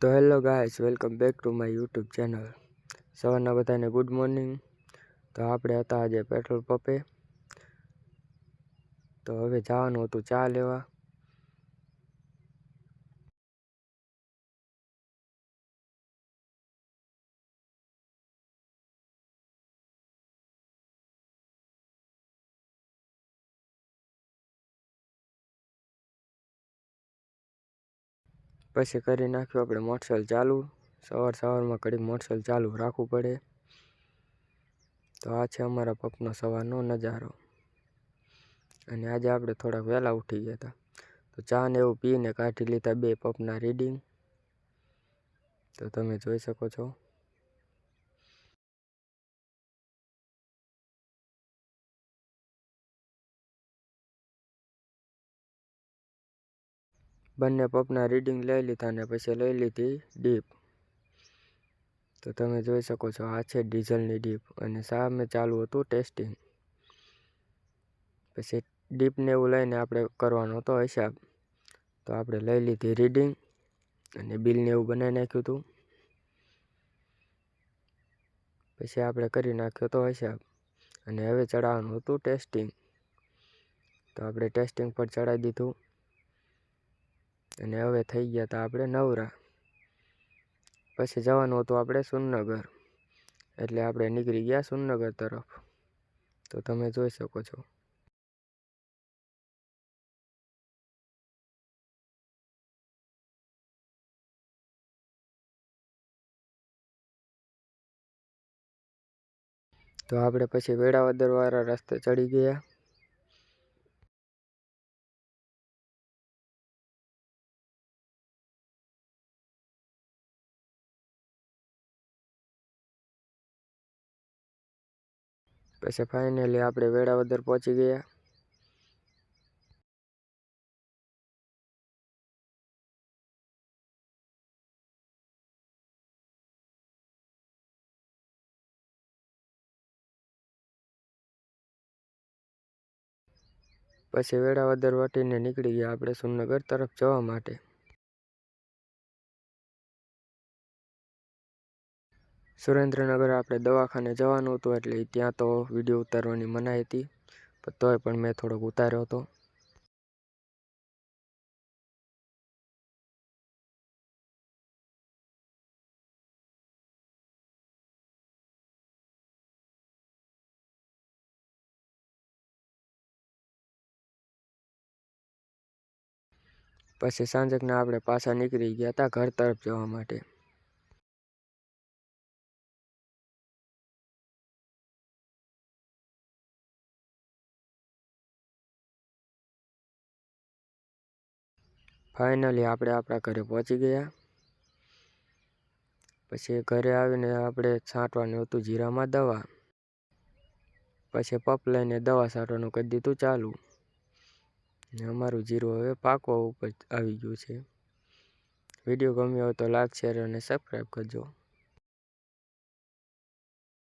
તો hello guys, welcome back to my YouTube channel. સવારના બધાને ગુડ મોર્નિંગ. તો આપણે હતા આજે પેટ્રોલ પંપે. તો હવે જવાનું હતું ચા લેવા. પછી કરી નાખ્યું આપણે મોટરસાઇકલ ચાલુ. સવારમાં ઘડી મોટરસાઇકલ ચાલુ રાખવું પડે. તો આ છે અમારા પંપનો સવારનો નજારો. અને આજે આપણે થોડાક વહેલા ઉઠી ગયા હતા. તો ચા ને એવું પીને કાઢી લીધા 2 પંપના રીડિંગ. તો તમે જોઈ શકો છો. બંને પંપના રીડિંગ લઈ લીધા અને પછી લઈ લીધી ડીપ. તો તમે જોઈ શકો છો, આ છે ડીઝલની ડીપ અને સામે ચાલુ હતું ટેસ્ટિંગ. પછી ડીપને એવું લઈને આપણે કરવાનો હતો હિસાબ. તો આપણે લઈ લીધી રીડિંગ અને બિલને એવું બનાવી નાખ્યું હતું. પછી આપણે કરી નાખ્યો હતો હિસાબ અને હવે ચડાવવાનું હતું ટેસ્ટિંગ. તો આપણે ટેસ્ટિંગ પર ચડાવી દીધું અને હવે થઈ ગયા હતા આપણે નવરા. પછી જવાનું હતું આપણે સુરનગર, એટલે આપણે નીકળી ગયા સુરનગર તરફ. તો તમે જોઈ શકો છો. તો આપણે પછી વેળાવદર વાળા રસ્તે ચડી ગયા. પછી ફાઇનલી આપણે વેળાવદર પહોંચી ગયા. પછી વેળાવદર વટીને નીકળી ગયા આપણે સુરનગર તરફ જવા માટે. સુરેન્દ્રનગર આપણે દવાખાને જવાનું હતું, એટલે ત્યાં તો વિડીયો ઉતારવાની મનાઈ હતી, પણ તોય પણ મેં થોડોક ઉતાર્યો હતો. પછી સાંજકના આપણે પાછા નીકળી ગયા હતા ઘર તરફ જવા માટે. ફાઇનલી આપણે આપણા ઘરે પહોંચી ગયા. પછી ઘરે આવીને આપણે છાંટવાનું હતું જીરામાં દવા. પછી પંપ લઈને દવા છાંટવાનું કરી દીધું ચાલુ. અમારું જીરું હવે પાકવા ઉપર આવી ગયું છે. વિડીયો ગમ્યો હોય તો લાઈક, શેર અને સબસ્ક્રાઈબ કરજો.